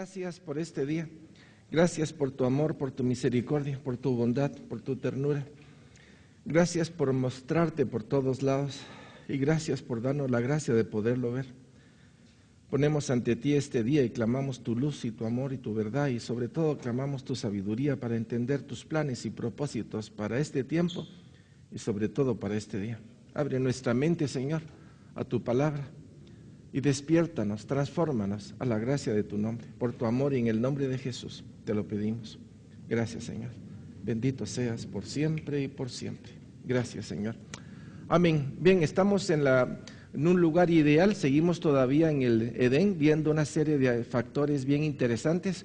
gracias por este día. Gracias por tu amor, por tu misericordia, por tu bondad, por tu ternura. Gracias por mostrarte por todos lados y gracias por darnos la gracia de poderlo ver. Ponemos ante ti este día y clamamos tu luz y tu amor y tu verdad y sobre todo clamamos tu sabiduría para entender tus planes y propósitos para este tiempo y sobre todo para este día. Abre nuestra mente, Señor, a tu palabra y despiértanos, transfórmanos a la gracia de tu nombre. Por tu amor y en el nombre de Jesús te lo pedimos. Gracias, Señor. Bendito seas por siempre y por siempre. Gracias, Señor. Amén. Bien, estamos en un lugar ideal, seguimos todavía en el Edén, viendo una serie de factores bien interesantes.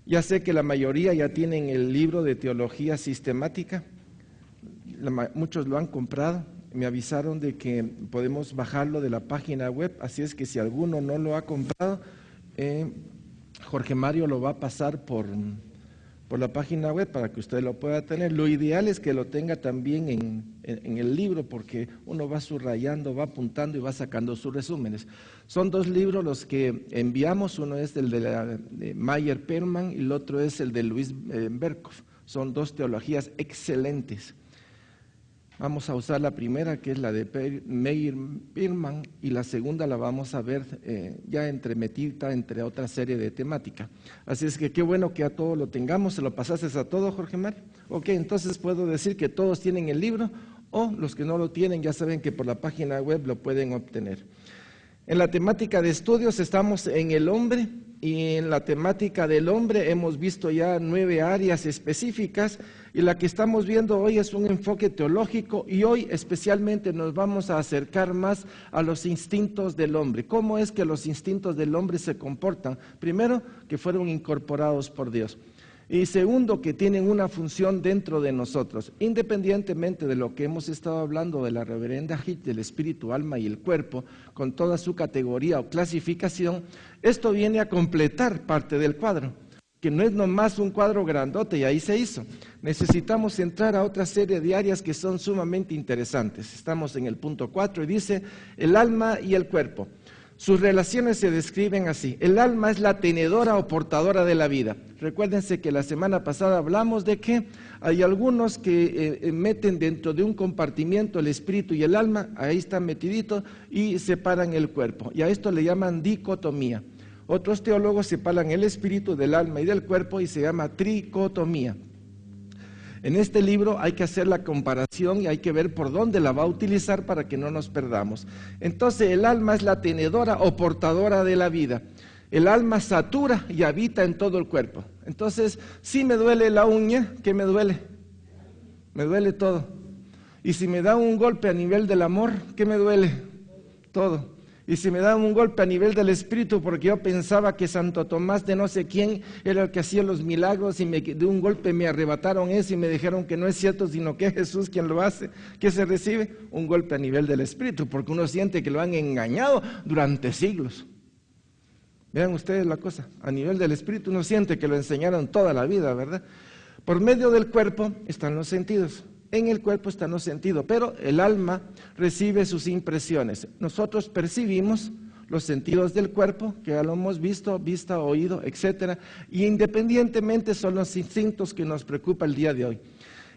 Ya sé que la mayoría ya tienen el libro de teología sistemática, muchos lo han comprado, me avisaron de que podemos bajarlo de la página web, así es que si alguno no lo ha comprado, Jorge Mario lo va a pasar por la página web para que usted lo pueda tener. Lo ideal es que lo tenga también en el libro, porque uno va subrayando, va apuntando y va sacando sus resúmenes. Son dos libros los que enviamos, uno es el de Meyer Perman y el otro es el de Luis Berkhoff. Son dos teologías excelentes. Vamos a usar la primera, que es la de Meyer Perman, y la segunda la vamos a ver ya entremetida entre otra serie de temática. Así es que qué bueno que a todos lo tengamos. ¿Se lo pasaste a todos, Jorge Mar? Ok, entonces puedo decir que todos tienen el libro, o los que no lo tienen ya saben que por la página web lo pueden obtener. En la temática de estudios estamos en el hombre, y en la temática del hombre hemos visto ya 9 áreas específicas, y la que estamos viendo hoy es un enfoque teológico, y hoy especialmente nos vamos a acercar más a los instintos del hombre. ¿Cómo es que los instintos del hombre se comportan? Primero, que fueron incorporados por Dios. Y segundo, que tienen una función dentro de nosotros. Independientemente de lo que hemos estado hablando de la reverenda HIT, del espíritu, alma y el cuerpo, con toda su categoría o clasificación, esto viene a completar parte del cuadro, que no es nomás un cuadro grandote y ahí se hizo. Necesitamos entrar a otra serie de áreas que son sumamente interesantes. Estamos en el punto 4 y dice, el alma y el cuerpo. Sus relaciones se describen así. El alma es la tenedora o portadora de la vida. Recuérdense que la semana pasada hablamos de que hay algunos que meten dentro de un compartimiento el espíritu y el alma, ahí están metiditos, y separan el cuerpo. Y a esto le llaman dicotomía. Otros teólogos separan el espíritu del alma y del cuerpo y se llama tricotomía. En este libro hay que hacer la comparación y hay que ver por dónde la va a utilizar para que no nos perdamos. Entonces, el alma es la tenedora o portadora de la vida. El alma satura y habita en todo el cuerpo. Entonces, si me duele la uña, ¿qué me duele? Me duele todo. Y si me da un golpe a nivel del amor, ¿qué me duele? Todo. Y si me da un golpe a nivel del espíritu, porque yo pensaba que Santo Tomás de no sé quién era el que hacía los milagros y de un golpe me arrebataron eso y me dijeron que no es cierto, sino que es Jesús quien lo hace, ¿qué se recibe? Un golpe a nivel del espíritu, porque uno siente que lo han engañado durante siglos. Vean ustedes la cosa, a nivel del espíritu uno siente que lo enseñaron toda la vida, ¿verdad? Por medio del cuerpo están los sentidos. En el cuerpo están los sentidos, pero el alma recibe sus impresiones. Nosotros percibimos los sentidos del cuerpo, que ya lo hemos visto, vista, oído, etcétera, y independientemente son los instintos que nos preocupa el día de hoy.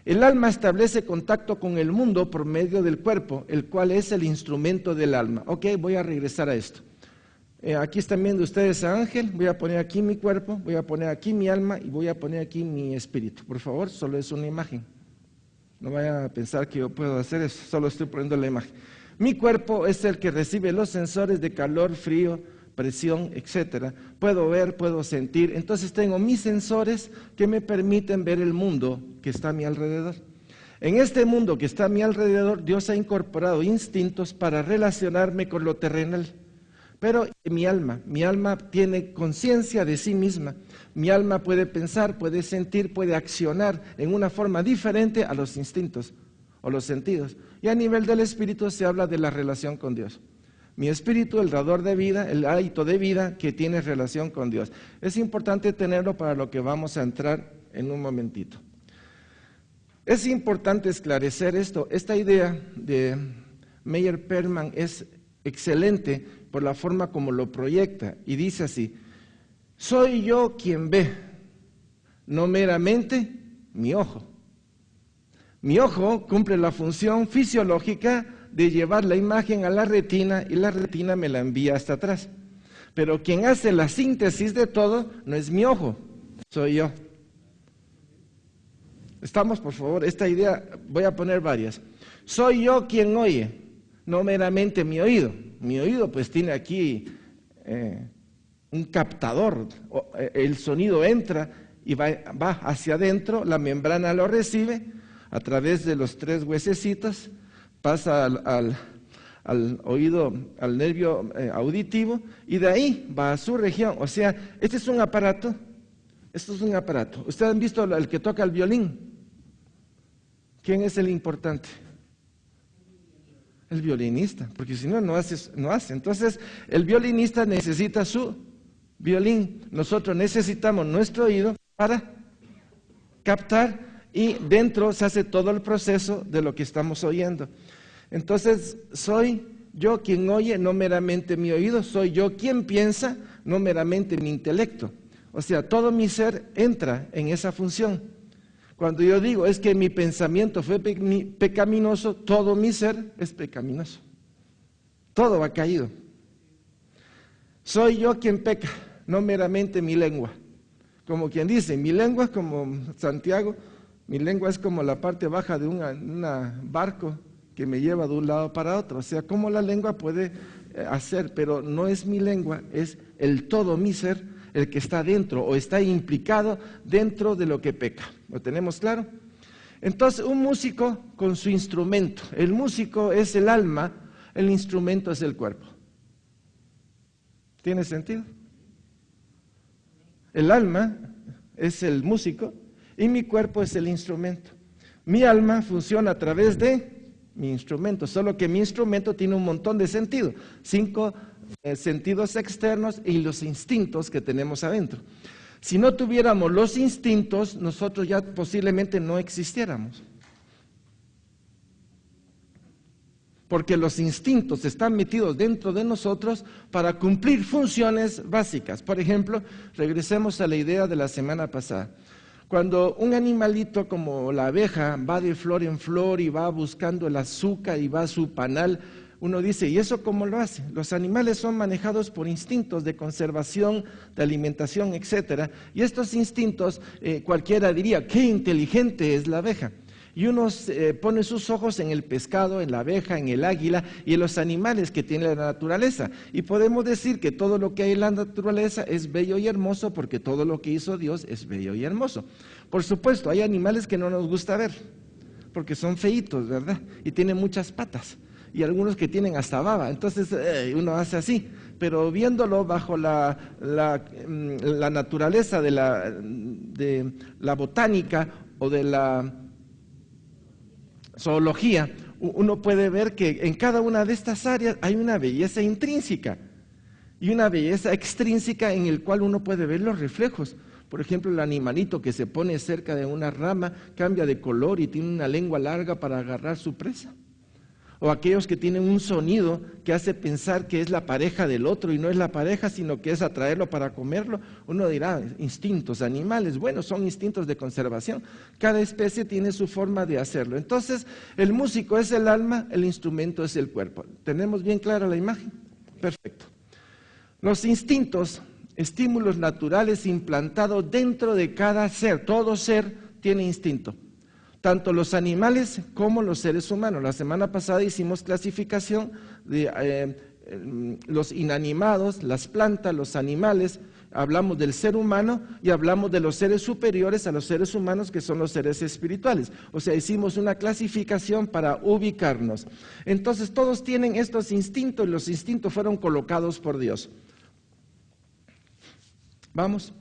El alma establece contacto con el mundo por medio del cuerpo, el cual es el instrumento del alma. Ok, voy a regresar a esto. Aquí están viendo ustedes a Ángel, voy a poner aquí mi cuerpo, voy a poner aquí mi alma y voy a poner aquí mi espíritu. Por favor, solo es una imagen. No vayan a pensar que yo puedo hacer eso, solo estoy poniendo la imagen. Mi cuerpo es el que recibe los sensores de calor, frío, presión, etcétera. Puedo ver, puedo sentir, entonces tengo mis sensores que me permiten ver el mundo que está a mi alrededor. En este mundo que está a mi alrededor, Dios ha incorporado instintos para relacionarme con lo terrenal. Pero mi alma tiene conciencia de sí misma. Mi alma puede pensar, puede sentir, puede accionar en una forma diferente a los instintos o los sentidos. Y a nivel del espíritu se habla de la relación con Dios. Mi espíritu, el dador de vida, el hálito de vida que tiene relación con Dios. Es importante tenerlo para lo que vamos a entrar en un momentito. Es importante esclarecer esto. Esta idea de Meyer Perman es excelente por la forma como lo proyecta y dice así: Soy yo quien ve, no meramente mi ojo. Mi ojo cumple la función fisiológica de llevar la imagen a la retina y la retina me la envía hasta atrás. Pero quien hace la síntesis de todo no es mi ojo, soy yo. Estamos, por favor, esta idea, voy a poner varias. Soy yo quien oye, no meramente mi oído. Mi oído pues tiene aquí un captador, el sonido entra y va hacia adentro, la membrana lo recibe a través de los 3 huesecitos, pasa al oído, al nervio auditivo y de ahí va a su región. O sea, este es un aparato, esto es un aparato. ¿Ustedes han visto el que toca el violín? ¿Quién es el importante? El violinista, porque si no, no hace. Entonces, el violinista necesita su violín. Nosotros necesitamos nuestro oído para captar y dentro se hace todo el proceso de lo que estamos oyendo. Entonces, soy yo quien oye, no meramente mi oído, soy yo quien piensa, no meramente mi intelecto. O sea, todo mi ser entra en esa función. Cuando yo digo es que mi pensamiento fue pecaminoso, todo mi ser es pecaminoso. Todo va caído. Soy yo quien peca, no meramente mi lengua. Como quien dice, mi lengua es como Santiago, mi lengua es como la parte baja de un barco que me lleva de un lado para otro. O sea, como la lengua puede hacer, pero no es mi lengua, es el todo mi ser, el que está dentro o está implicado dentro de lo que peca. ¿Lo tenemos claro? Entonces, un músico con su instrumento, el músico es el alma, el instrumento es el cuerpo. ¿Tiene sentido? El alma es el músico y mi cuerpo es el instrumento. Mi alma funciona a través de mi instrumento, solo que mi instrumento tiene un montón de sentidos, 5 sentidos externos y los instintos que tenemos adentro. Si no tuviéramos los instintos, nosotros ya posiblemente no existiéramos. Porque los instintos están metidos dentro de nosotros para cumplir funciones básicas. Por ejemplo, regresemos a la idea de la semana pasada. Cuando un animalito como la abeja va de flor en flor y va buscando el azúcar y va a su panal, uno dice, ¿y eso cómo lo hace? Los animales son manejados por instintos de conservación, de alimentación, etc. Y estos instintos, cualquiera diría, qué inteligente es la abeja. Y uno pone sus ojos en el pescado, en la abeja, en el águila y en los animales que tiene la naturaleza. Y podemos decir que todo lo que hay en la naturaleza es bello y hermoso porque todo lo que hizo Dios es bello y hermoso. Por supuesto, hay animales que no nos gusta ver porque son feitos, ¿verdad? Y tienen muchas patas. Y algunos que tienen hasta baba, entonces uno hace así, pero viéndolo bajo la naturaleza de la botánica o de la zoología, uno puede ver que en cada una de estas áreas hay una belleza intrínseca y una belleza extrínseca en el cual uno puede ver los reflejos. Por ejemplo, el animalito que se pone cerca de una rama cambia de color y tiene una lengua larga para agarrar su presa. O aquellos que tienen un sonido que hace pensar que es la pareja del otro y no es la pareja, sino que es atraerlo para comerlo. Uno dirá, instintos animales. Bueno, son instintos de conservación. Cada especie tiene su forma de hacerlo. Entonces, el músico es el alma, el instrumento es el cuerpo. ¿Tenemos bien clara la imagen? Perfecto. Los instintos, estímulos naturales implantados dentro de cada ser. Todo ser tiene instinto. Tanto los animales como los seres humanos. La semana pasada hicimos clasificación de los inanimados, las plantas, los animales, hablamos del ser humano y hablamos de los seres superiores a los seres humanos que son los seres espirituales. O sea, hicimos una clasificación para ubicarnos. Entonces todos tienen estos instintos y los instintos fueron colocados por Dios. Vamos.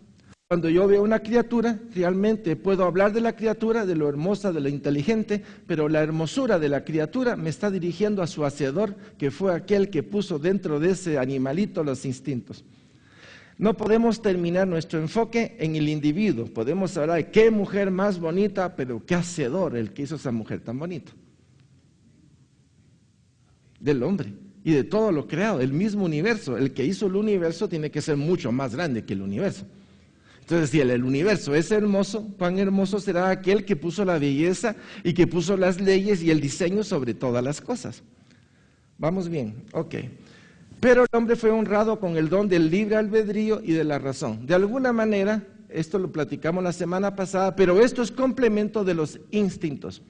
Cuando yo veo una criatura, realmente puedo hablar de la criatura, de lo hermosa, de lo inteligente, pero la hermosura de la criatura me está dirigiendo a su hacedor, que fue aquel que puso dentro de ese animalito los instintos. No podemos terminar nuestro enfoque en el individuo. Podemos hablar de qué mujer más bonita, pero qué hacedor el que hizo esa mujer tan bonita. Del hombre. y de todo lo creado, el mismo universo. El que hizo el universo tiene que ser mucho más grande que el universo. Entonces, si el universo es hermoso, cuán hermoso será aquel que puso la belleza y que puso las leyes y el diseño sobre todas las cosas. ¿Vamos bien? Ok. Pero el hombre fue honrado con el don del libre albedrío y de la razón. De alguna manera, esto lo platicamos la semana pasada, pero esto es complemento de los instintos.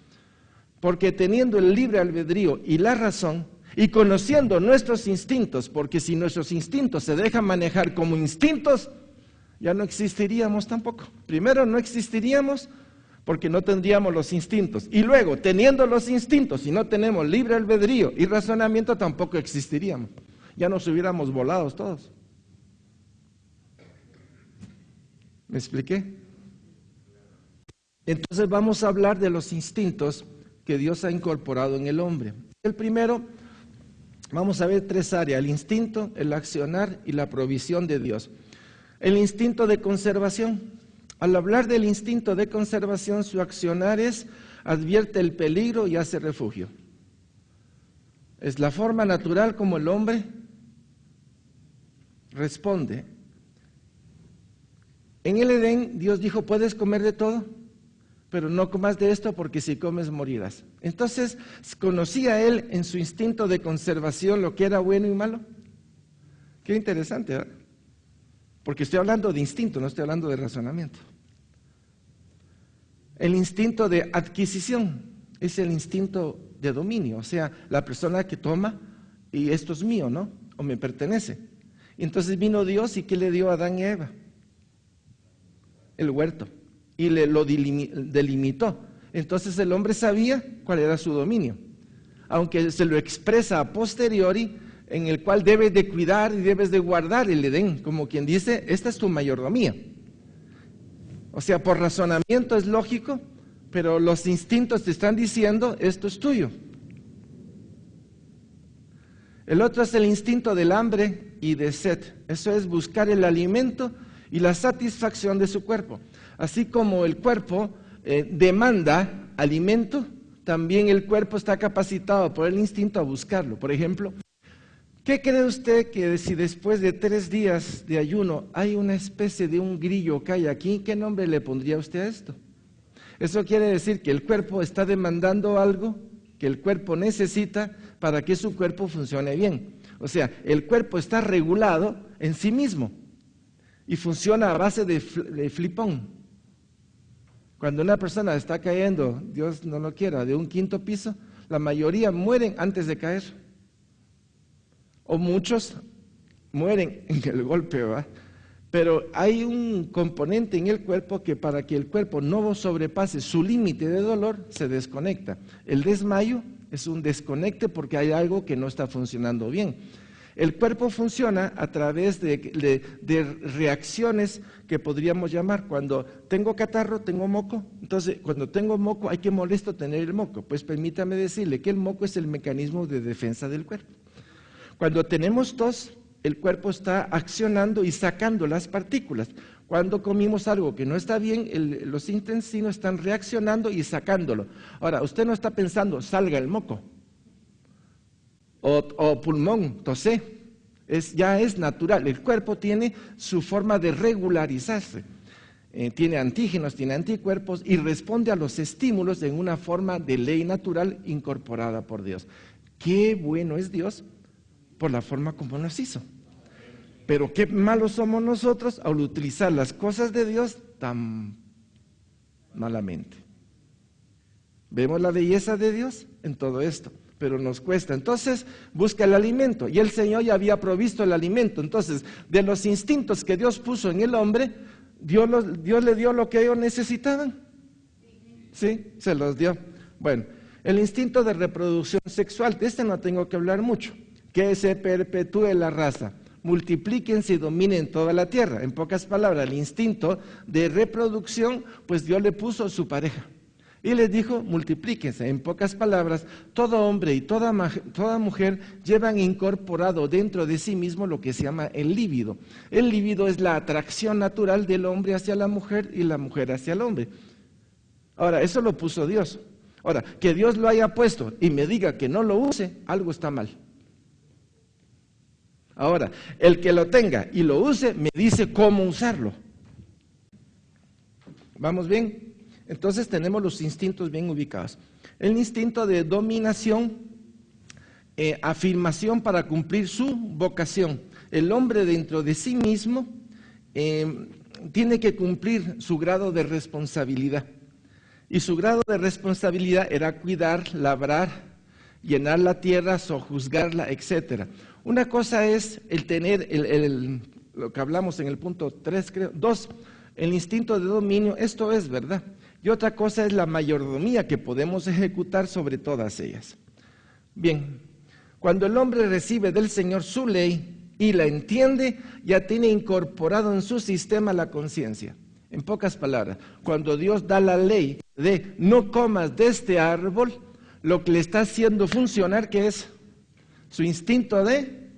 Porque teniendo el libre albedrío y la razón, y conociendo nuestros instintos, porque si nuestros instintos se dejan manejar como instintos, ya no existiríamos tampoco. Primero no existiríamos porque no tendríamos los instintos. Y luego, teniendo los instintos, si no tenemos libre albedrío y razonamiento, tampoco existiríamos. Ya nos hubiéramos volado todos. ¿Me expliqué? Entonces vamos a hablar de los instintos que Dios ha incorporado en el hombre. El primero, vamos a ver 3 áreas: el instinto, el accionar y la provisión de Dios. El instinto de conservación. Al hablar del instinto de conservación, su accionar es: advierte el peligro y hace refugio. Es la forma natural como el hombre responde. En el Edén, Dios dijo: puedes comer de todo, pero no comas de esto porque si comes morirás. Entonces, ¿conocía él en su instinto de conservación lo que era bueno y malo? Qué interesante, ¿verdad? Porque estoy hablando de instinto, no estoy hablando de razonamiento. El instinto de adquisición es el instinto de dominio, o sea, la persona que toma y esto es mío, ¿no? O me pertenece. Y entonces vino Dios y ¿qué le dio a Adán y a Eva? El huerto. Y lo delimitó. Entonces el hombre sabía cuál era su dominio, aunque se lo expresa a posteriori, en el cual debes de cuidar y debes de guardar el Edén, como quien dice: esta es tu mayordomía. O sea, por razonamiento es lógico, pero los instintos te están diciendo: esto es tuyo. El otro es el instinto del hambre y de sed. Eso es buscar el alimento y la satisfacción de su cuerpo. Así como el cuerpo demanda alimento, también el cuerpo está capacitado por el instinto a buscarlo. Por ejemplo, ¿qué cree usted que si después de 3 días de ayuno hay una especie de un grillo que hay aquí, qué nombre le pondría usted a esto? Eso quiere decir que el cuerpo está demandando algo que el cuerpo necesita para que su cuerpo funcione bien. O sea, el cuerpo está regulado en sí mismo y funciona a base de flipón. Cuando una persona está cayendo, Dios no lo quiera, de un 5.º piso, la mayoría mueren antes de caer. O muchos mueren en el golpe, ¿verdad? Pero hay un componente en el cuerpo que para que el cuerpo no sobrepase su límite de dolor, se desconecta. El desmayo es un desconecte porque hay algo que no está funcionando bien. El cuerpo funciona a través de reacciones que podríamos llamar: cuando tengo catarro, tengo moco. Entonces, cuando tengo moco, ay, qué molesto tener el moco. Pues permítame decirle que el moco es el mecanismo de defensa del cuerpo. Cuando tenemos tos, el cuerpo está accionando y sacando las partículas. Cuando comimos algo que no está bien, los intestinos están reaccionando y sacándolo. Ahora, usted no está pensando: salga el moco, o pulmón, tosé. Ya es natural. El cuerpo tiene su forma de regularizarse. Tiene antígenos, tiene anticuerpos y responde a los estímulos en una forma de ley natural incorporada por Dios. Qué bueno es Dios por la forma como nos hizo. Pero qué malos somos nosotros al utilizar las cosas de Dios tan malamente. Vemos la belleza de Dios en todo esto, pero nos cuesta. Entonces busca el alimento, y el Señor ya había provisto el alimento. Entonces, de los instintos que Dios puso en el hombre, Dios le dio lo que ellos necesitaban. Sí, se los dio. Bueno, el instinto de reproducción sexual, de este no tengo que hablar mucho. Que se perpetúe la raza, multiplíquense y dominen toda la tierra. En pocas palabras, el instinto de reproducción, pues Dios le puso su pareja y les dijo: multiplíquense. En pocas palabras, todo hombre y toda mujer llevan incorporado dentro de sí mismo lo que se llama el líbido. El líbido es la atracción natural del hombre hacia la mujer y la mujer hacia el hombre. Ahora, eso lo puso Dios. Ahora, que Dios lo haya puesto y me diga que no lo use, algo está mal. Ahora, el que lo tenga y lo use, me dice cómo usarlo. ¿Vamos bien? Entonces tenemos los instintos bien ubicados. El instinto de dominación, afirmación para cumplir su vocación. El hombre dentro de sí mismo tiene que cumplir su grado de responsabilidad. Y su grado de responsabilidad era cuidar, labrar, llenar la tierra, sojuzgarla, etc. Una cosa es el tener, lo que hablamos en el punto 3, creo, 2, el instinto de dominio, esto es verdad. Y otra cosa es la mayordomía que podemos ejecutar sobre todas ellas. Bien, cuando el hombre recibe del Señor su ley y la entiende, ya tiene incorporado en su sistema la conciencia. En pocas palabras, cuando Dios da la ley de no comas de este árbol, lo que le está haciendo funcionar, ¿qué es? Su instinto de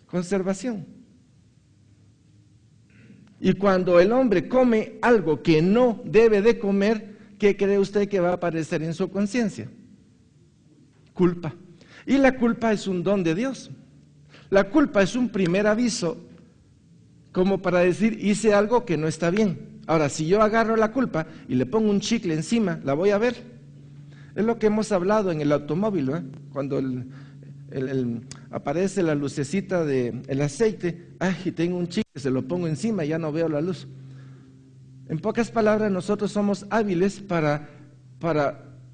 conservación. Y cuando el hombre come algo que no debe de comer, ¿qué cree usted que va a aparecer en su conciencia? Culpa. Y la culpa es un don de Dios. La culpa es un primer aviso como para decir, hice algo que no está bien. Ahora, si yo agarro la culpa y le pongo un chicle encima, ¿la voy a ver? Es lo que hemos hablado en el automóvil, ¿eh? Cuando aparece la lucecita del aceite, y tengo un chicle, se lo pongo encima y ya no veo la luz. En pocas palabras, nosotros somos hábiles para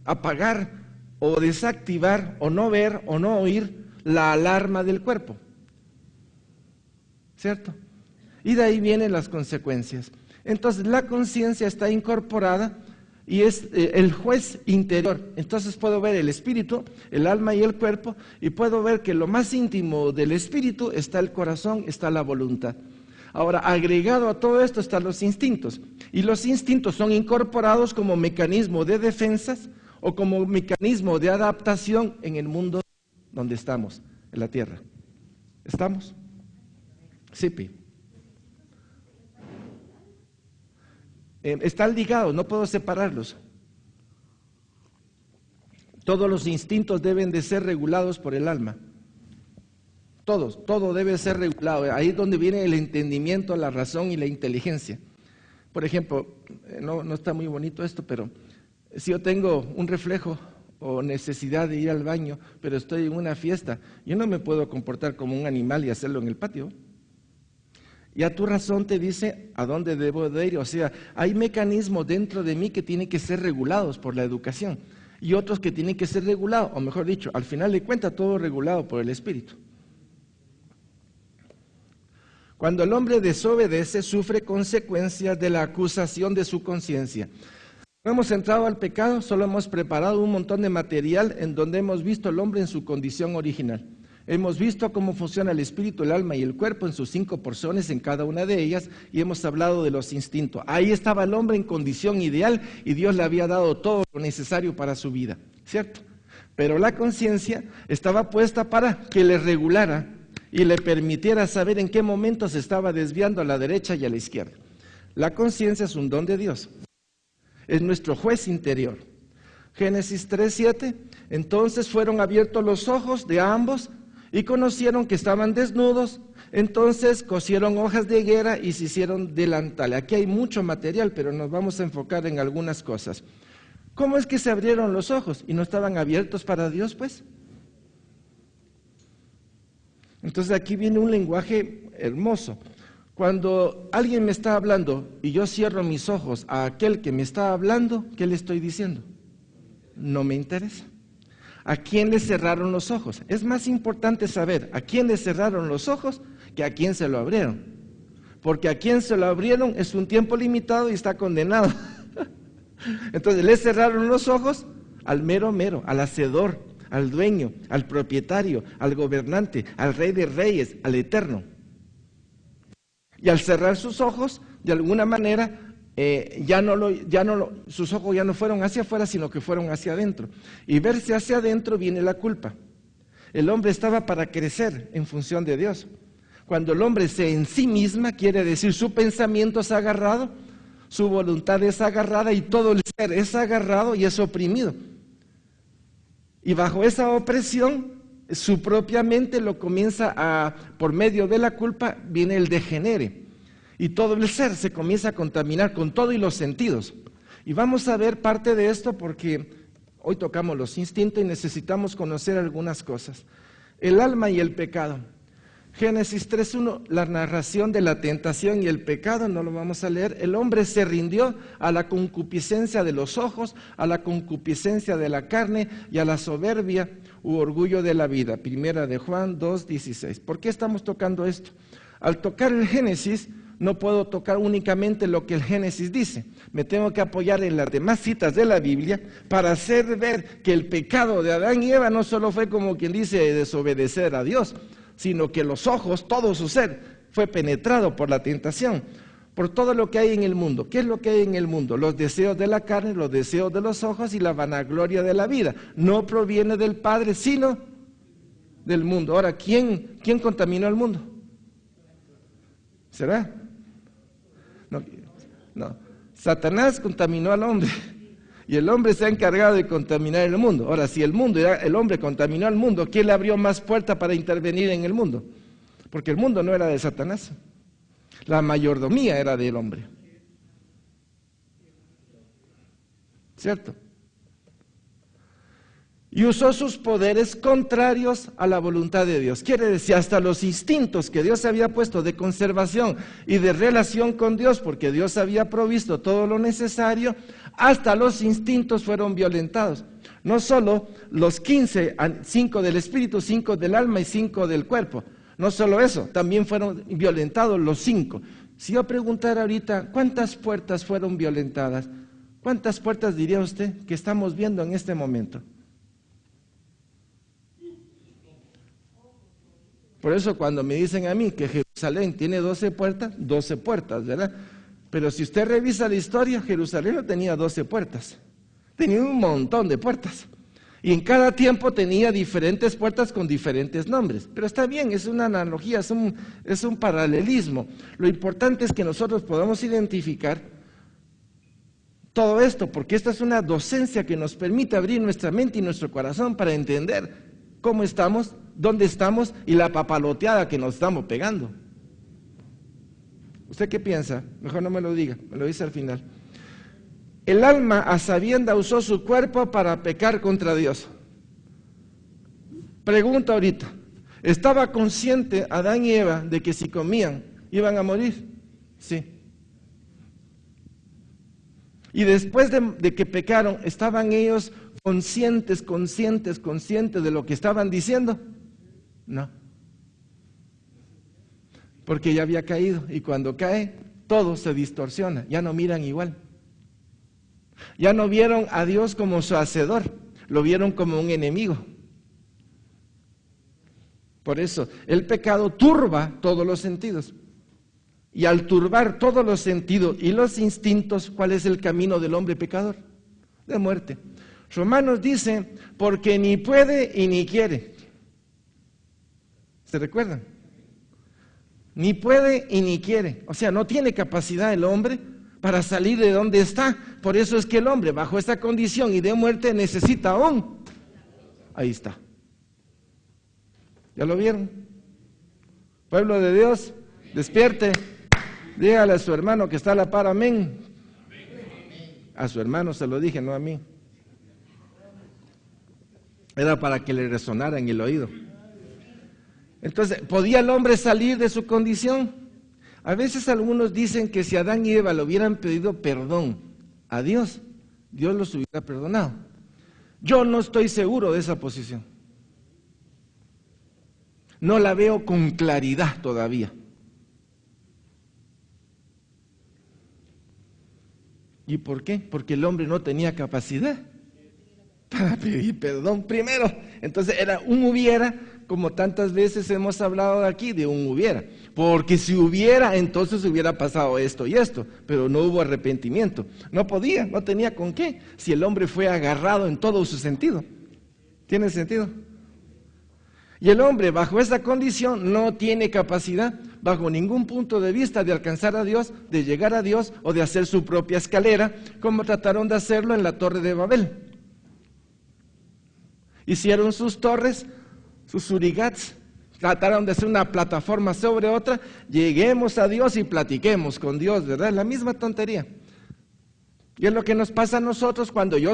apagar o desactivar o no ver o no oír la alarma del cuerpo, ¿cierto? Y de ahí vienen las consecuencias. Entonces la conciencia está incorporada y es el juez interior. Entonces puedo ver el espíritu, el alma y el cuerpo, y puedo ver que lo más íntimo del espíritu está el corazón, está la voluntad. Ahora, agregado a todo esto están los instintos, y los instintos son incorporados como mecanismo de defensas o como mecanismo de adaptación en el mundo donde estamos, en la tierra. ¿Estamos? Sí, Pi. Están ligados, no puedo separarlos. Todos los instintos deben de ser regulados por el alma. Todo debe ser regulado. Ahí es donde viene el entendimiento, la razón y la inteligencia. Por ejemplo, no está muy bonito esto, pero si yo tengo un reflejo o necesidad de ir al baño, pero estoy en una fiesta, yo no me puedo comportar como un animal y hacerlo en el patio. Ya tu razón te dice a dónde debo de ir. O sea, hay mecanismos dentro de mí que tienen que ser regulados por la educación y otros que tienen que ser regulados, o mejor dicho, al final de cuentas todo regulado por el espíritu. Cuando el hombre desobedece, sufre consecuencias de la acusación de su conciencia. No hemos entrado al pecado, solo hemos preparado un montón de material en donde hemos visto al hombre en su condición original. Hemos visto cómo funciona el espíritu, el alma y el cuerpo en sus 5 porciones en cada una de ellas, y hemos hablado de los instintos. Ahí estaba el hombre en condición ideal y Dios le había dado todo lo necesario para su vida, ¿cierto? Pero la conciencia estaba puesta para que le regulara y le permitiera saber en qué momento se estaba desviando a la derecha y a la izquierda. La conciencia es un don de Dios, es nuestro juez interior. Génesis 3:7, entonces fueron abiertos los ojos de ambos y conocieron que estaban desnudos, entonces cosieron hojas de higuera y se hicieron delantales. Aquí hay mucho material, pero nos vamos a enfocar en algunas cosas. ¿Cómo es que se abrieron los ojos y no estaban abiertos para Dios, pues? Entonces aquí viene un lenguaje hermoso. Cuando alguien me está hablando y yo cierro mis ojos a aquel que me está hablando, ¿qué le estoy diciendo? No me interesa. ¿A quién le cerraron los ojos? Es más importante saber a quién le cerraron los ojos que a quién se lo abrieron. Porque a quien se lo abrieron es un tiempo limitado y está condenado. Entonces le cerraron los ojos al mero, al hacedor, al dueño, al propietario, al gobernante, al rey de reyes, al eterno. Y al cerrar sus ojos, de alguna manera, sus ojos ya no fueron hacia afuera, sino que fueron hacia adentro. Y verse hacia adentro viene la culpa. El hombre estaba para crecer en función de Dios. Cuando el hombre se en sí misma, quiere decir su pensamiento es agarrado, su voluntad es agarrada y todo el ser es agarrado y es oprimido. Y bajo esa opresión, su propia mente lo comienza a, por medio de la culpa, viene el degenere. Y todo el ser se comienza a contaminar con todo y los sentidos. Y vamos a ver parte de esto porque hoy tocamos los instintos y necesitamos conocer algunas cosas. El alma y el pecado. Génesis 3:1, la narración de la tentación y el pecado, no lo vamos a leer. El hombre se rindió a la concupiscencia de los ojos, a la concupiscencia de la carne y a la soberbia u orgullo de la vida. Primera de Juan 2:16. ¿Por qué estamos tocando esto? Al tocar el Génesis, no puedo tocar únicamente lo que el Génesis dice. Me tengo que apoyar en las demás citas de la Biblia para hacer ver que el pecado de Adán y Eva no solo fue como quien dice desobedecer a Dios, sino que los ojos, todo su ser, fue penetrado por la tentación, por todo lo que hay en el mundo. ¿Qué es lo que hay en el mundo? Los deseos de la carne, los deseos de los ojos y la vanagloria de la vida. No proviene del Padre, sino del mundo. Ahora, ¿quién contaminó el mundo? ¿Será? No. Satanás contaminó al hombre. Y el hombre se ha encargado de contaminar el mundo. Ahora, si el hombre contaminó al mundo, ¿quién le abrió más puerta para intervenir en el mundo? Porque el mundo no era de Satanás. La mayordomía era del hombre. ¿Cierto? Y usó sus poderes contrarios a la voluntad de Dios. Quiere decir, hasta los instintos que Dios había puesto de conservación y de relación con Dios, porque Dios había provisto todo lo necesario, hasta los instintos fueron violentados. No solo los 15, 5 del espíritu, 5 del alma y 5 del cuerpo. No solo eso, también fueron violentados los 5. Si yo preguntara ahorita, ¿cuántas puertas fueron violentadas? ¿Cuántas puertas diría usted que estamos viendo en este momento? Por eso cuando me dicen a mí que Jerusalén tiene 12 puertas, ¿verdad? Pero si usted revisa la historia, Jerusalén no tenía 12 puertas, tenía un montón de puertas. Y en cada tiempo tenía diferentes puertas con diferentes nombres. Pero está bien, es una analogía, es un paralelismo. Lo importante es que nosotros podamos identificar todo esto, porque esta es una docencia que nos permite abrir nuestra mente y nuestro corazón para entender cómo estamos, dónde estamos y la papaloteada que nos estamos pegando. ¿Usted qué piensa? Mejor no me lo diga, me lo dice al final. El alma a sabienda usó su cuerpo para pecar contra Dios. Pregunta ahorita, ¿estaba consciente Adán y Eva de que si comían iban a morir? Sí. Y después de que pecaron, ¿estaban ellos conscientes de lo que estaban diciendo? No. Porque ya había caído y cuando cae, todo se distorsiona, ya no miran igual. Ya no vieron a Dios como su hacedor, lo vieron como un enemigo. Por eso, el pecado turba todos los sentidos. Y al turbar todos los sentidos y los instintos, ¿cuál es el camino del hombre pecador? De muerte. Romanos dice, porque ni puede y ni quiere. ¿Se recuerdan? Ni puede y ni quiere. O sea, no tiene capacidad el hombre para salir de donde está. Por eso es que el hombre, bajo esta condición y de muerte, necesita aún. Ahí está. ¿Ya lo vieron? Pueblo de Dios, despierte. Dígale a su hermano que está a la par, amén. A su hermano se lo dije, no a mí. Era para que le resonara en el oído. Entonces, ¿podía el hombre salir de su condición? A veces algunos dicen que si Adán y Eva le hubieran pedido perdón a Dios, Dios los hubiera perdonado. Yo no estoy seguro de esa posición. No la veo con claridad todavía. ¿Y por qué? Porque el hombre no tenía capacidad para pedir perdón primero. Entonces era un hubiera, como tantas veces hemos hablado aquí de un hubiera. Porque si hubiera, entonces hubiera pasado esto y esto, pero no hubo arrepentimiento. No podía, no tenía con qué, si el hombre fue agarrado en todo su sentido. ¿Tiene sentido? Y el hombre bajo esa condición no tiene capacidad, bajo ningún punto de vista, de alcanzar a Dios, de llegar a Dios o de hacer su propia escalera, como trataron de hacerlo en la Torre de Babel. Hicieron sus torres sus surigats trataron de hacer una plataforma sobre otra, lleguemos a Dios y platiquemos con Dios, ¿verdad? La misma tontería. Y es lo que nos pasa a nosotros cuando yo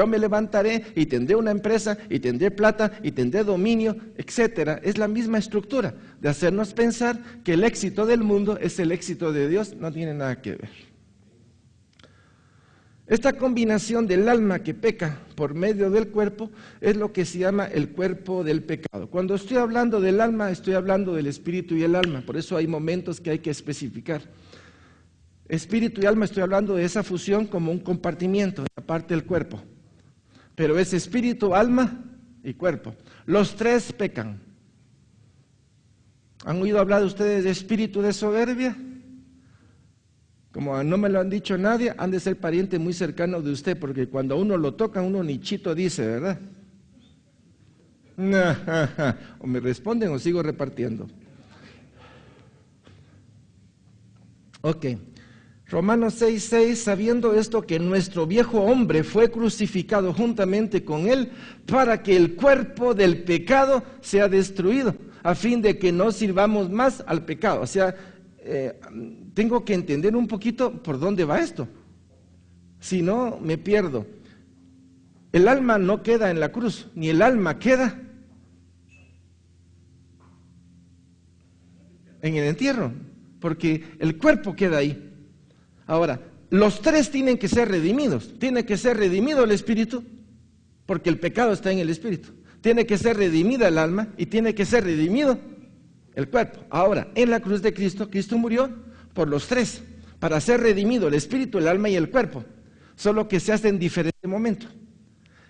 me levantaré y tendré una empresa y tendré plata y tendré dominio, etcétera. Es la misma estructura de hacernos pensar que el éxito del mundo es el éxito de Dios, no tiene nada que ver. Esta combinación del alma que peca por medio del cuerpo es lo que se llama el cuerpo del pecado. Cuando estoy hablando del alma, estoy hablando del espíritu y el alma, por eso hay momentos que hay que especificar. Espíritu y alma, estoy hablando de esa fusión como un compartimiento, la parte del cuerpo. Pero es espíritu, alma y cuerpo. Los tres pecan. ¿Han oído hablar de ustedes de espíritu de soberbia? Como no me lo han dicho nadie, han de ser pariente muy cercano de usted, porque cuando a uno lo toca, uno ni chito dice, ¿verdad? O me responden o sigo repartiendo. Ok. Romanos 6:6, sabiendo esto que nuestro viejo hombre fue crucificado juntamente con él para que el cuerpo del pecado sea destruido, a fin de que no sirvamos más al pecado. O sea, tengo que entender un poquito por dónde va esto, si no me pierdo. El alma no queda en la cruz, ni el alma queda en el entierro, porque el cuerpo queda ahí. Ahora, los tres tienen que ser redimidos. Tiene que ser redimido el espíritu, porque el pecado está en el espíritu. Tiene que ser redimida el alma y tiene que ser redimido el cuerpo. Ahora, en la cruz de Cristo, Cristo murió por los tres, para ser redimido el espíritu, el alma y el cuerpo. Solo que se hace en diferente momento.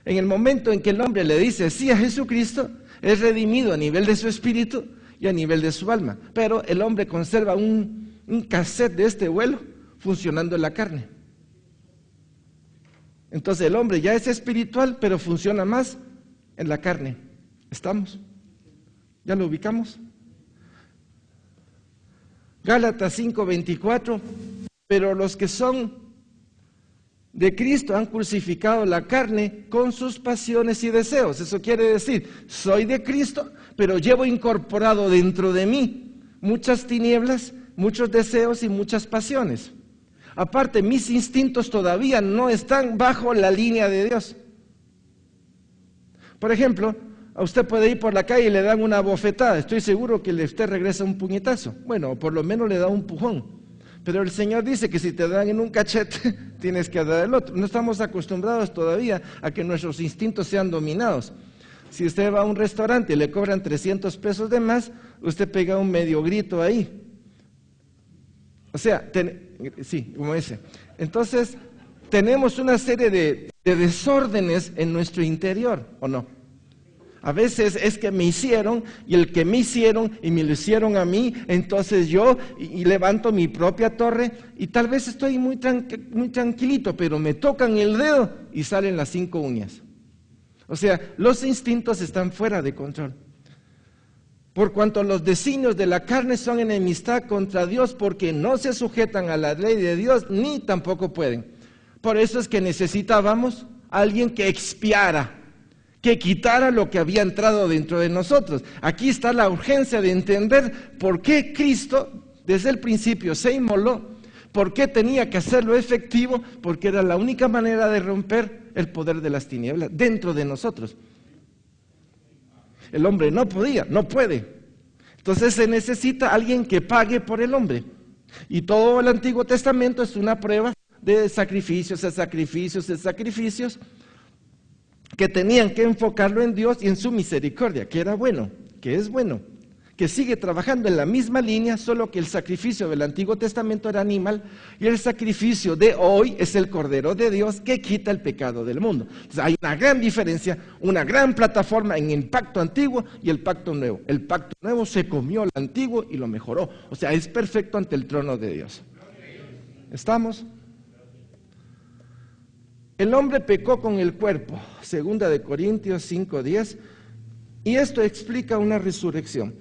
En el momento en que el hombre le dice sí a Jesucristo, es redimido a nivel de su espíritu y a nivel de su alma. Pero el hombre conserva un cassette de este vuelo funcionando en la carne. Entonces el hombre ya es espiritual, pero funciona más en la carne. ¿Estamos? ¿Ya lo ubicamos? Gálatas 5:24, pero los que son de Cristo han crucificado la carne con sus pasiones y deseos. Eso quiere decir, soy de Cristo, pero llevo incorporado dentro de mí muchas tinieblas, muchos deseos y muchas pasiones. Aparte, mis instintos todavía no están bajo la línea de Dios. Por ejemplo, a usted puede ir por la calle y le dan una bofetada. Estoy seguro que usted regresa un puñetazo. Bueno, por lo menos le da un pujón. Pero el Señor dice que si te dan en un cachete, tienes que dar el otro. No estamos acostumbrados todavía a que nuestros instintos sean dominados. Si usted va a un restaurante y le cobran 300 pesos de más, usted pega un medio grito ahí. O sea, sí, como ese. Entonces, tenemos una serie de desórdenes en nuestro interior, ¿o no? A veces es que me hicieron, y el que me hicieron, y me lo hicieron a mí, entonces yo y levanto mi propia torre, y tal vez estoy muy tranquilito, pero me tocan el dedo y salen las 5 uñas. O sea, los instintos están fuera de control. Por cuanto los designios de la carne son enemistad contra Dios, porque no se sujetan a la ley de Dios, ni tampoco pueden. Por eso es que necesitábamos a alguien que expiara, que quitara lo que había entrado dentro de nosotros. Aquí está la urgencia de entender por qué Cristo desde el principio se inmoló, por qué tenía que hacerlo efectivo, porque era la única manera de romper el poder de las tinieblas dentro de nosotros. El hombre no podía, no puede. Entonces se necesita alguien que pague por el hombre. Y todo el Antiguo Testamento es una prueba de sacrificios, que tenían que enfocarlo en Dios y en su misericordia, que era bueno, que es bueno, que sigue trabajando en la misma línea, solo que el sacrificio del Antiguo Testamento era animal y el sacrificio de hoy es el Cordero de Dios que quita el pecado del mundo. Entonces hay una gran diferencia, una gran plataforma en el pacto antiguo y el pacto nuevo. El pacto nuevo se comió al antiguo y lo mejoró, o sea, es perfecto ante el trono de Dios. ¿Estamos? El hombre pecó con el cuerpo, 2 Corintios 5:10, y esto explica una resurrección.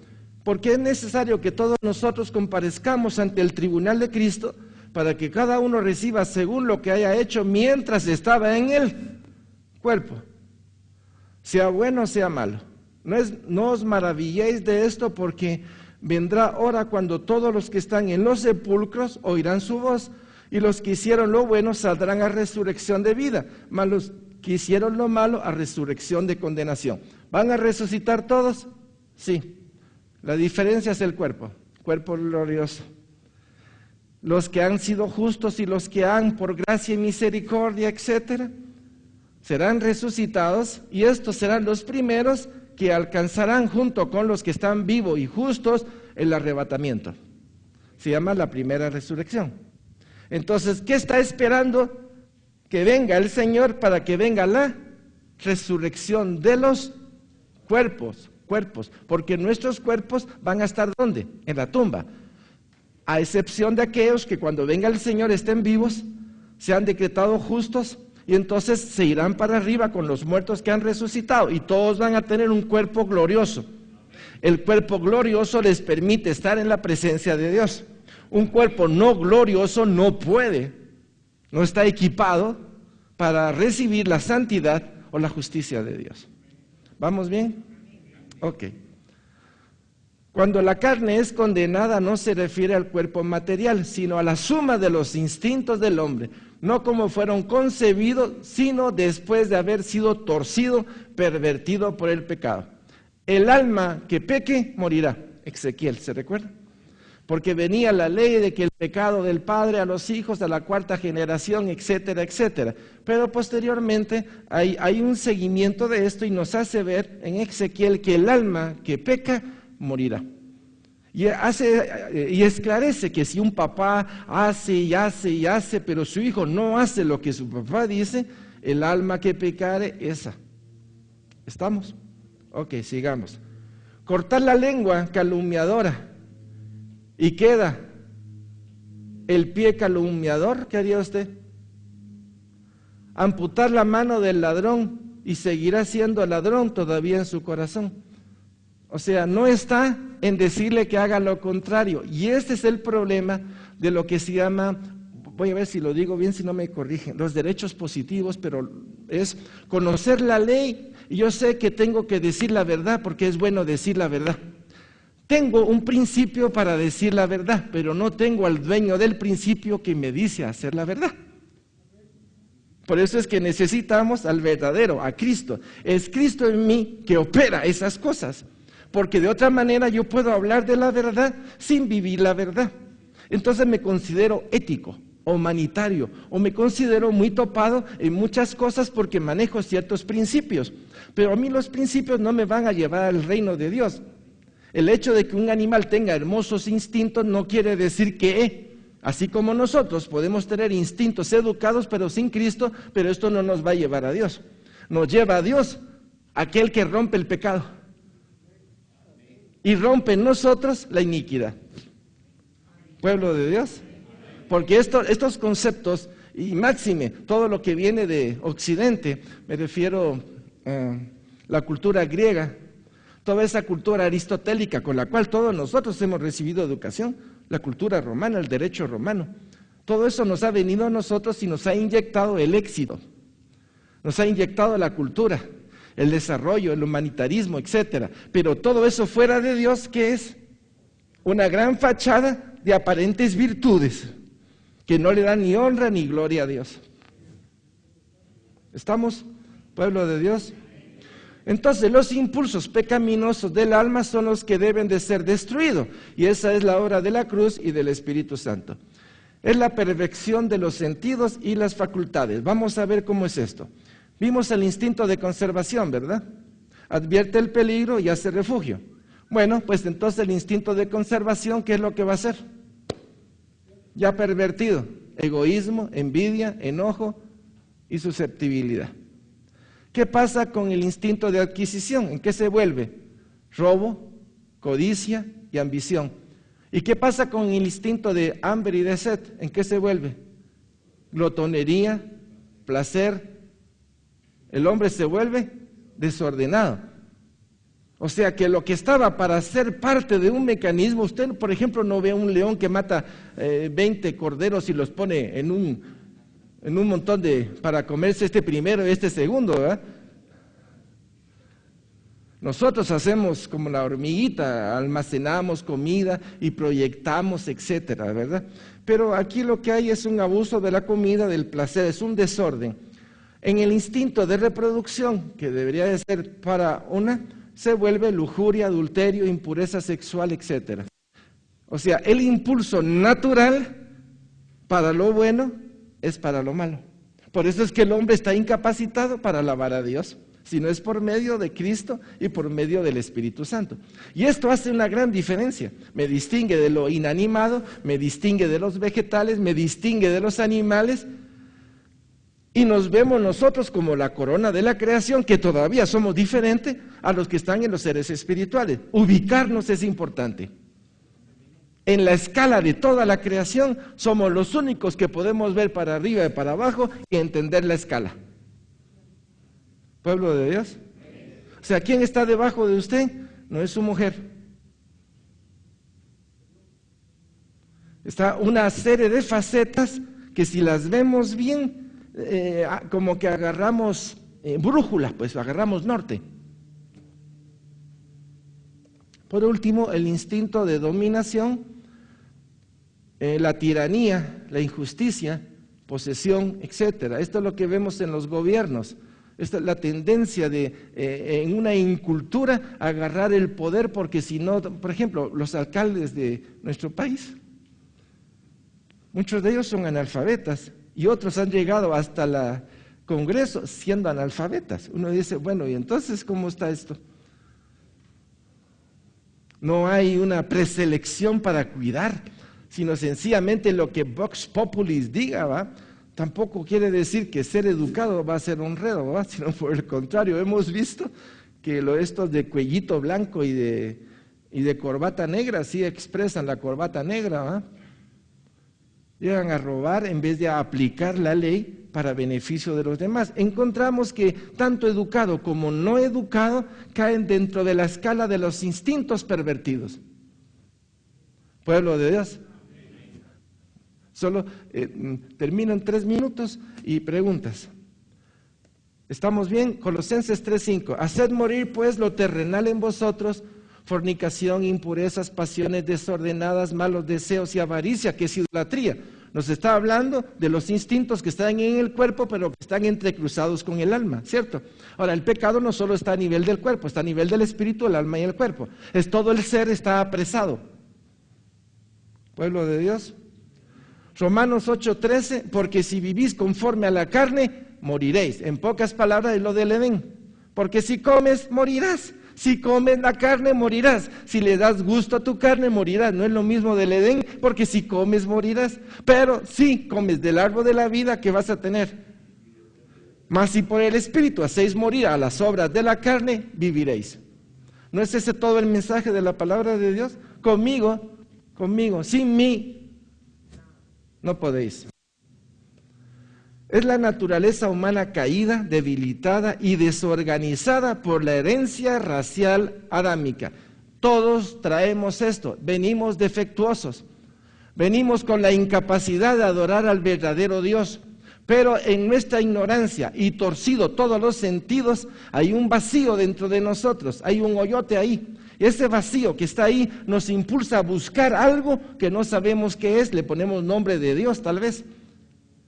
Porque es necesario que todos nosotros comparezcamos ante el tribunal de Cristo para que cada uno reciba según lo que haya hecho mientras estaba en el cuerpo, sea bueno o sea malo. No os maravilléis de esto, porque vendrá hora cuando todos los que están en los sepulcros oirán su voz, y los que hicieron lo bueno saldrán a resurrección de vida, mas los que hicieron lo malo a resurrección de condenación. ¿Van a resucitar todos? Sí. La diferencia es el cuerpo glorioso. Los que han sido justos y los que han por gracia y misericordia, etcétera, serán resucitados, y estos serán los primeros que alcanzarán junto con los que están vivos y justos el arrebatamiento. Se llama la primera resurrección. Entonces, ¿qué está esperando? Que venga el Señor para que venga la resurrección de los cuerpos, porque nuestros cuerpos van a estar ¿dónde? En la tumba, a excepción de aquellos que cuando venga el Señor estén vivos, sean decretados justos, y entonces se irán para arriba con los muertos que han resucitado, y todos van a tener un cuerpo glorioso. El cuerpo glorioso les permite estar en la presencia de Dios. Un cuerpo no glorioso no está equipado para recibir la santidad o la justicia de Dios. ¿Vamos bien? Ok. Cuando la carne es condenada, no se refiere al cuerpo material, sino a la suma de los instintos del hombre, no como fueron concebidos, sino después de haber sido torcido, pervertido por el pecado. El alma que peque morirá. Ezequiel, ¿se recuerda? Porque venía la ley de que el pecado del padre a los hijos, a la cuarta generación, etcétera, etcétera. Pero posteriormente hay un seguimiento de esto y nos hace ver en Ezequiel que el alma que peca morirá. Y esclarece que si un papá hace y hace y hace, pero su hijo no hace lo que su papá dice, el alma que pecare, esa. ¿Estamos? Ok, sigamos. Cortar la lengua calumniadora. Y queda el pie calumniador, ¿qué haría usted? Amputar la mano del ladrón y seguirá siendo ladrón todavía en su corazón. O sea, no está en decirle que haga lo contrario. Y este es el problema de lo que se llama, voy a ver si lo digo bien, si no me corrigen, los derechos positivos, pero es conocer la ley. Y yo sé que tengo que decir la verdad porque es bueno decir la verdad. Tengo un principio para decir la verdad, pero no tengo al dueño del principio que me dice hacer la verdad. Por eso es que necesitamos al verdadero, a Cristo. Es Cristo en mí que opera esas cosas, porque de otra manera yo puedo hablar de la verdad sin vivir la verdad. Entonces me considero ético, humanitario, o me considero muy topado en muchas cosas porque manejo ciertos principios, pero a mí los principios no me van a llevar al reino de Dios. El hecho de que un animal tenga hermosos instintos no quiere decir que, así como nosotros podemos tener instintos educados pero sin Cristo, pero esto no nos va a llevar a Dios. Nos lleva a Dios aquel que rompe el pecado y rompe en nosotros la iniquidad. Pueblo de Dios. Porque estos conceptos, y máxime, todo lo que viene de Occidente, me refiero a la cultura griega, toda esa cultura aristotélica con la cual todos nosotros hemos recibido educación, la cultura romana, el derecho romano, todo eso nos ha venido a nosotros y nos ha inyectado el éxito, nos ha inyectado la cultura, el desarrollo, el humanitarismo, etcétera. Pero todo eso fuera de Dios, ¿qué es? Una gran fachada de aparentes virtudes que no le dan ni honra ni gloria a Dios. ¿Estamos, pueblo de Dios? Entonces los impulsos pecaminosos del alma son los que deben de ser destruidos, y esa es la obra de la cruz y del Espíritu Santo. Es la perfección de los sentidos y las facultades. Vamos a ver cómo es esto. Vimos el instinto de conservación, ¿verdad? Advierte el peligro y hace refugio. Bueno, pues entonces el instinto de conservación, ¿qué es lo que va a hacer? Ya pervertido, egoísmo, envidia, enojo y susceptibilidad. ¿Qué pasa con el instinto de adquisición? ¿En qué se vuelve? Robo, codicia y ambición. ¿Y qué pasa con el instinto de hambre y de sed? ¿En qué se vuelve? Glotonería, placer. El hombre se vuelve desordenado. O sea que lo que estaba para ser parte de un mecanismo, usted por ejemplo no ve a un león que mata 20 corderos y los pone en un montón para comerse este primero y este segundo, ¿verdad? Nosotros hacemos como la hormiguita, almacenamos comida y proyectamos, etcétera, ¿verdad? Pero aquí lo que hay es un abuso de la comida, del placer, es un desorden. En el instinto de reproducción, que debería de ser para una, se vuelve lujuria, adulterio, impureza sexual, etcétera. O sea, el impulso natural para lo bueno es para lo malo. Por eso es que el hombre está incapacitado para alabar a Dios, si no es por medio de Cristo y por medio del Espíritu Santo. Y esto hace una gran diferencia. Me distingue de lo inanimado, me distingue de los vegetales, me distingue de los animales, y nos vemos nosotros como la corona de la creación, que todavía somos diferentes a los que están en los seres espirituales. Ubicarnos es importante. En la escala de toda la creación, somos los únicos que podemos ver para arriba y para abajo y entender la escala. ¿Pueblo de Dios? O sea, ¿quién está debajo de usted? No es su mujer. Está una serie de facetas que si las vemos bien, como que agarramos brújula, pues agarramos norte. Por último, el instinto de dominación, la tiranía, la injusticia, posesión, etcétera. Esto es lo que vemos en los gobiernos. Esta es la tendencia de, en una incultura, agarrar el poder, porque si no, por ejemplo, los alcaldes de nuestro país, muchos de ellos son analfabetas y otros han llegado hasta el Congreso siendo analfabetas. Uno dice, bueno, ¿y entonces cómo está esto? No hay una preselección para cuidar, sino sencillamente lo que Vox Populis diga, ¿va? Tampoco quiere decir que ser educado va a ser honrado, ¿va? Sino por el contrario, hemos visto que estos de cuellito blanco y de corbata negra sí expresan la corbata negra, ¿va? Llegan a robar en vez de aplicar la ley para beneficio de los demás. Encontramos que tanto educado como no educado caen dentro de la escala de los instintos pervertidos. Pueblo de Dios. Solo termino en 3 minutos y preguntas. ¿Estamos bien? Colosenses 3:5. Haced morir pues lo terrenal en vosotros, fornicación, impurezas, pasiones desordenadas, malos deseos y avaricia, que es idolatría. Nos está hablando de los instintos que están en el cuerpo, pero que están entrecruzados con el alma, ¿cierto? Ahora, el pecado no solo está a nivel del cuerpo, está a nivel del espíritu, el alma y el cuerpo. Es todo el ser está apresado. Pueblo de Dios. Romanos 8:13, porque si vivís conforme a la carne, moriréis. En pocas palabras es lo del Edén. Porque si comes, morirás. Si comes la carne, morirás. Si le das gusto a tu carne, morirás. No es lo mismo del Edén, porque si comes, morirás. Pero si comes del árbol de la vida, ¿qué vas a tener? Mas si por el Espíritu hacéis morir a las obras de la carne, viviréis. ¿No es ese todo el mensaje de la palabra de Dios? Conmigo, sin mí, no podéis. Es la naturaleza humana caída, debilitada y desorganizada por la herencia racial adámica. Todos traemos esto, venimos defectuosos, venimos con la incapacidad de adorar al verdadero Dios, pero en nuestra ignorancia y torcido todos los sentidos, hay un vacío dentro de nosotros, hay un hoyote ahí. Y ese vacío que está ahí nos impulsa a buscar algo que no sabemos qué es, le ponemos nombre de Dios tal vez.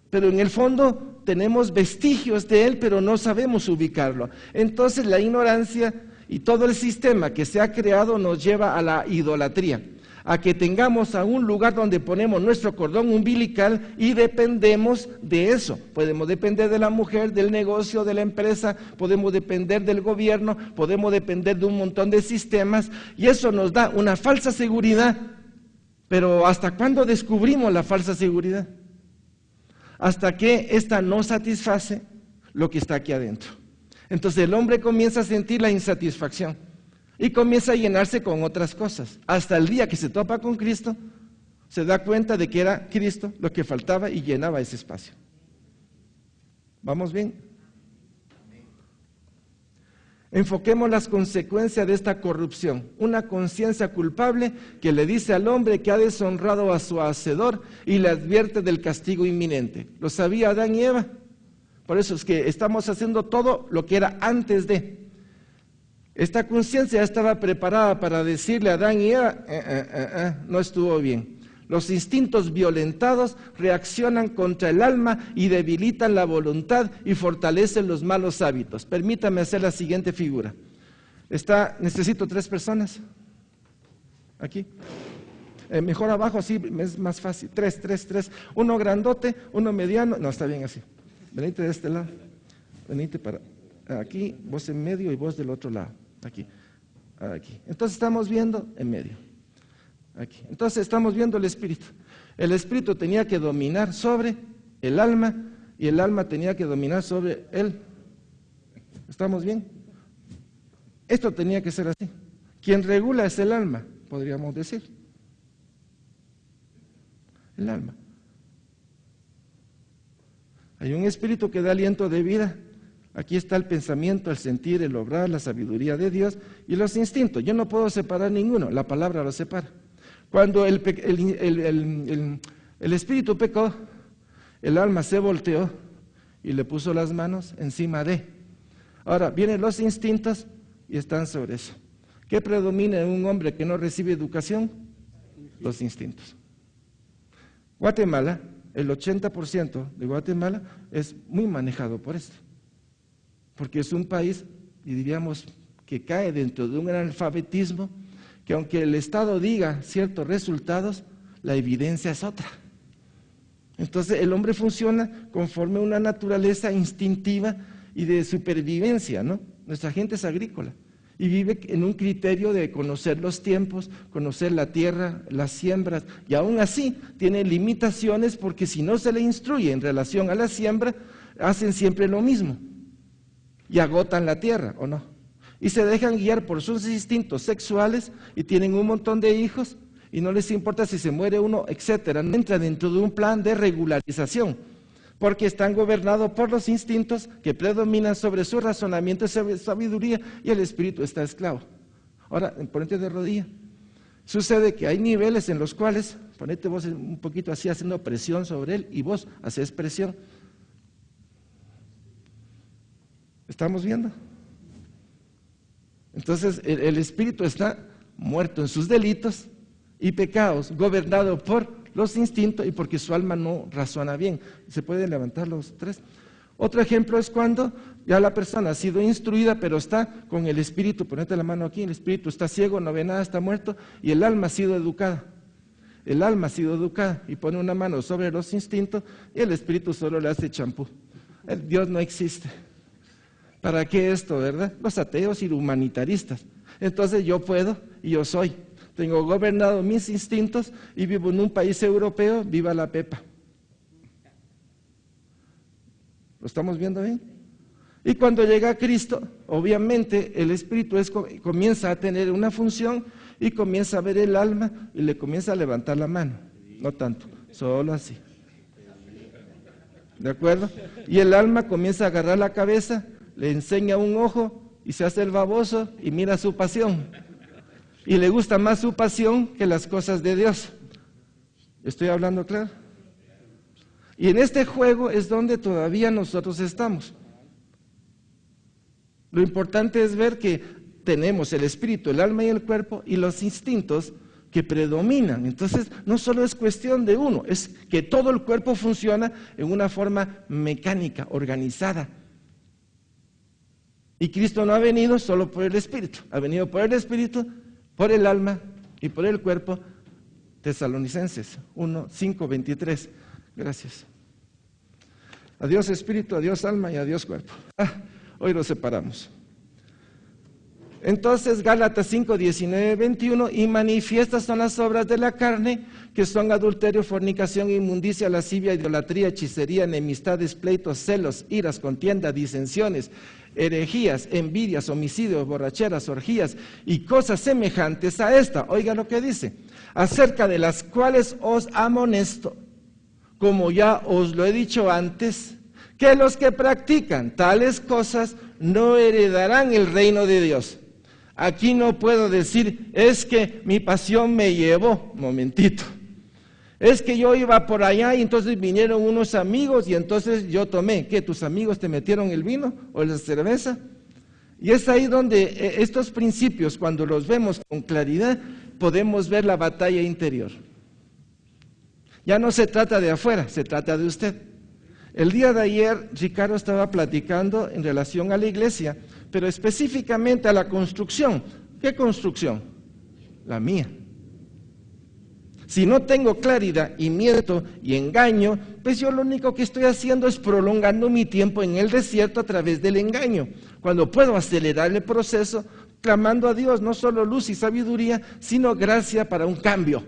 Pero en el fondo tenemos vestigios de Él, pero no sabemos ubicarlo. Entonces la ignorancia y todo el sistema que se ha creado nos lleva a la idolatría, a que tengamos a un lugar donde ponemos nuestro cordón umbilical y dependemos de eso. Podemos depender de la mujer, del negocio, de la empresa, podemos depender del gobierno, podemos depender de un montón de sistemas, y eso nos da una falsa seguridad. Pero ¿hasta cuándo descubrimos la falsa seguridad? Hasta que ésta no satisface lo que está aquí adentro. Entonces el hombre comienza a sentir la insatisfacción y comienza a llenarse con otras cosas. Hasta el día que se topa con Cristo, se da cuenta de que era Cristo lo que faltaba y llenaba ese espacio. ¿Vamos bien? Enfoquemos las consecuencias de esta corrupción. Una conciencia culpable que le dice al hombre que ha deshonrado a su hacedor y le advierte del castigo inminente. ¿Lo sabía Adán y Eva? Por eso es que estamos haciendo todo lo que era antes de. Esta conciencia estaba preparada para decirle a Adán y Eva, no estuvo bien. Los instintos violentados reaccionan contra el alma y debilitan la voluntad y fortalecen los malos hábitos. Permítame hacer la siguiente figura. Necesito 3 personas. Aquí. Mejor abajo, así es más fácil. 3. Uno grandote, uno mediano. No, está bien así. Venite de este lado. Venite para aquí, vos en medio y vos del otro lado. Aquí. Entonces estamos viendo en medio. Aquí. Entonces estamos viendo el espíritu. El espíritu tenía que dominar sobre el alma y el alma tenía que dominar sobre él. ¿Estamos bien? Esto tenía que ser así. Quien regula es el alma, podríamos decir. El alma. Hay un espíritu que da aliento de vida. Aquí está el pensamiento, el sentir, el obrar, la sabiduría de Dios y los instintos. Yo no puedo separar ninguno, la palabra los separa. Cuando el espíritu pecó, el alma se volteó y le puso las manos encima de. Ahora, vienen los instintos y están sobre eso. ¿Qué predomina en un hombre que no recibe educación? Los instintos. Guatemala, el 80% de Guatemala es muy manejado por esto. Porque es un país, y diríamos, que cae dentro de un analfabetismo, que aunque el Estado diga ciertos resultados, la evidencia es otra. Entonces el hombre funciona conforme a una naturaleza instintiva y de supervivencia, ¿no? Nuestra gente es agrícola y vive en un criterio de conocer los tiempos, conocer la tierra, las siembras, y aún así tiene limitaciones porque si no se le instruye en relación a la siembra, hacen siempre lo mismo y agotan la tierra, ¿o no? Y se dejan guiar por sus instintos sexuales y tienen un montón de hijos y no les importa si se muere uno, etcétera. No entra dentro de un plan de regularización porque están gobernados por los instintos que predominan sobre su razonamiento y sobre sabiduría y el espíritu está esclavo. Ahora, ponete de rodilla. Sucede que hay niveles en los cuales, ponete vos un poquito así haciendo presión sobre él y vos haces presión. ¿Estamos viendo? Entonces el espíritu está muerto en sus delitos y pecados, gobernado por los instintos y porque su alma no razona bien. ¿Se pueden levantar los 3? Otro ejemplo es cuando ya la persona ha sido instruida, pero está con el espíritu, ponete la mano aquí, el espíritu está ciego, no ve nada, está muerto, y el alma ha sido educada. El alma ha sido educada y pone una mano sobre los instintos y el espíritu solo le hace champú. El Dios no existe. ¿Para qué esto, verdad? Los ateos y humanitaristas. Entonces yo puedo y yo soy. Tengo gobernado mis instintos y vivo en un país europeo, viva la Pepa. ¿Lo estamos viendo bien? Y cuando llega Cristo, obviamente el espíritu comienza a tener una función y comienza a ver el alma y le comienza a levantar la mano. No tanto, solo así. ¿De acuerdo? Y el alma comienza a agarrar la cabeza, le enseña un ojo y se hace el baboso y mira su pasión. Y le gusta más su pasión que las cosas de Dios. ¿Estoy hablando claro? Y en este juego es donde todavía nosotros estamos. Lo importante es ver que tenemos el espíritu, el alma y el cuerpo y los instintos que predominan. Entonces no solo es cuestión de uno, es que todo el cuerpo funciona en una forma mecánica, organizada. Y Cristo no ha venido solo por el espíritu, ha venido por el espíritu, por el alma y por el cuerpo. Tesalonicenses 1:5-23. Gracias. Adiós espíritu, adiós alma y adiós cuerpo. Hoy los separamos. Entonces Gálatas 5:19-21, y manifiestas son las obras de la carne, que son adulterio, fornicación, inmundicia, lascivia, idolatría, hechicería, enemistades, pleitos, celos, iras, contienda, disensiones, herejías, envidias, homicidios, borracheras, orgías y cosas semejantes a esta. Oiga lo que dice, acerca de las cuales os amonesto, como ya os lo he dicho antes, que los que practican tales cosas no heredarán el reino de Dios. Aquí no puedo decir, es que mi pasión me llevó, momentito. Es que yo iba por allá y entonces vinieron unos amigos y entonces yo tomé. ¿Qué? ¿Tus amigos te metieron el vino o la cerveza? Y es ahí donde estos principios, cuando los vemos con claridad, podemos ver la batalla interior. Ya no se trata de afuera, se trata de usted. El día de ayer, Ricardo estaba platicando en relación a la iglesia, pero específicamente a la construcción. ¿Qué construcción? La mía. Si no tengo claridad y miento y engaño, pues yo lo único que estoy haciendo es prolongando mi tiempo en el desierto a través del engaño, cuando puedo acelerar el proceso clamando a Dios no solo luz y sabiduría, sino gracia para un cambio.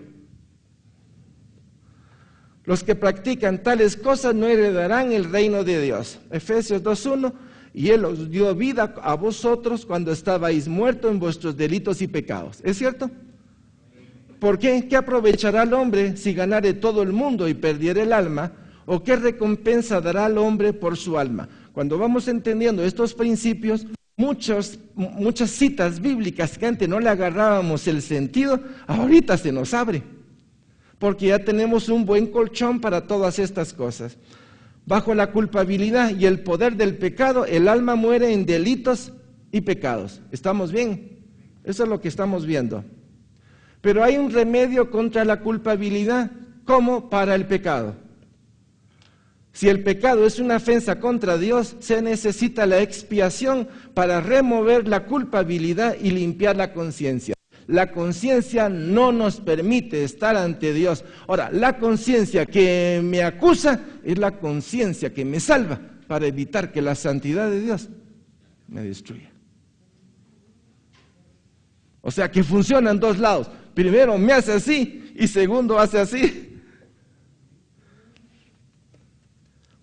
Los que practican tales cosas no heredarán el reino de Dios. Efesios 2:1, y Él os dio vida a vosotros cuando estabais muertos en vuestros delitos y pecados. ¿Es cierto? ¿Por qué? ¿Qué aprovechará el hombre si ganare todo el mundo y perdiere el alma? ¿O qué recompensa dará al hombre por su alma? Cuando vamos entendiendo estos principios, muchas citas bíblicas que antes no le agarrábamos el sentido, ahorita se nos abre. Porque ya tenemos un buen colchón para todas estas cosas. Bajo la culpabilidad y el poder del pecado, el alma muere en delitos y pecados. ¿Estamos bien? Eso es lo que estamos viendo. Pero hay un remedio contra la culpabilidad, como para el pecado. Si el pecado es una ofensa contra Dios, se necesita la expiación para remover la culpabilidad y limpiar la conciencia. La conciencia no nos permite estar ante Dios. Ahora, la conciencia que me acusa es la conciencia que me salva para evitar que la santidad de Dios me destruya. O sea que funciona en dos lados. Primero me hace así y segundo hace así.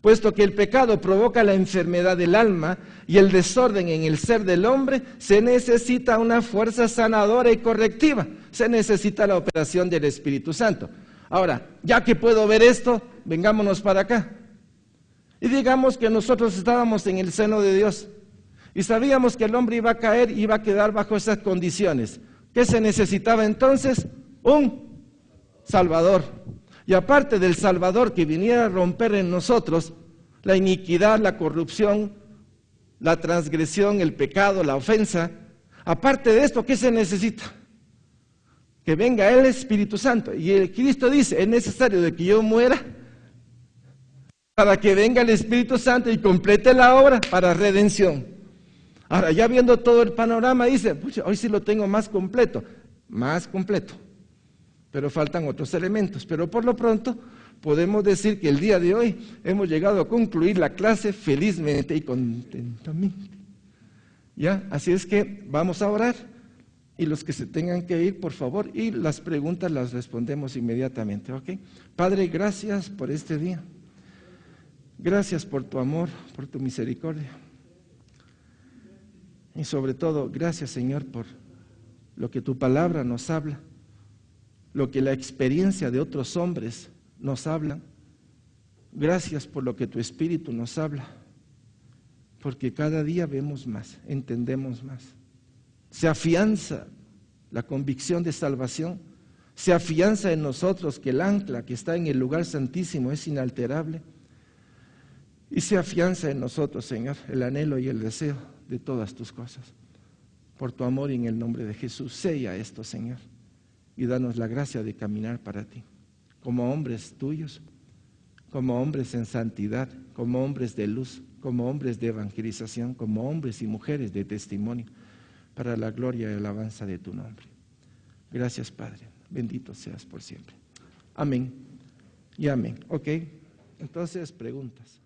Puesto que el pecado provoca la enfermedad del alma y el desorden en el ser del hombre, se necesita una fuerza sanadora y correctiva. Se necesita la operación del Espíritu Santo. Ahora, ya que puedo ver esto, vengámonos para acá. Y digamos que nosotros estábamos en el seno de Dios y sabíamos que el hombre iba a caer y iba a quedar bajo esas condiciones. ¿Qué se necesitaba entonces? Un Salvador. Y aparte del Salvador que viniera a romper en nosotros la iniquidad, la corrupción, la transgresión, el pecado, la ofensa, aparte de esto, ¿qué se necesita? Que venga el Espíritu Santo. Y el Cristo dice, es necesario de que yo muera para que venga el Espíritu Santo y complete la obra para redención. Ahora, ya viendo todo el panorama, dice, pucha, hoy sí lo tengo más completo, pero faltan otros elementos. Pero por lo pronto, podemos decir que el día de hoy hemos llegado a concluir la clase felizmente y contentamente. ¿Ya? Así es que vamos a orar, y los que se tengan que ir, por favor, y las preguntas las respondemos inmediatamente, ¿ok? Padre, gracias por este día. Gracias por tu amor, por tu misericordia. Y sobre todo, gracias, Señor, por lo que tu palabra nos habla, lo que la experiencia de otros hombres nos habla. Gracias por lo que tu Espíritu nos habla, porque cada día vemos más, entendemos más. Se afianza la convicción de salvación, se afianza en nosotros que el ancla que está en el lugar santísimo es inalterable, y se afianza en nosotros, Señor, el anhelo y el deseo de todas tus cosas. Por tu amor y en el nombre de Jesús, sella esto, Señor, y danos la gracia de caminar para ti, como hombres tuyos, como hombres en santidad, como hombres de luz, como hombres de evangelización, como hombres y mujeres de testimonio, para la gloria y alabanza de tu nombre. Gracias, Padre. Bendito seas por siempre. Amén y amén. Ok, entonces preguntas.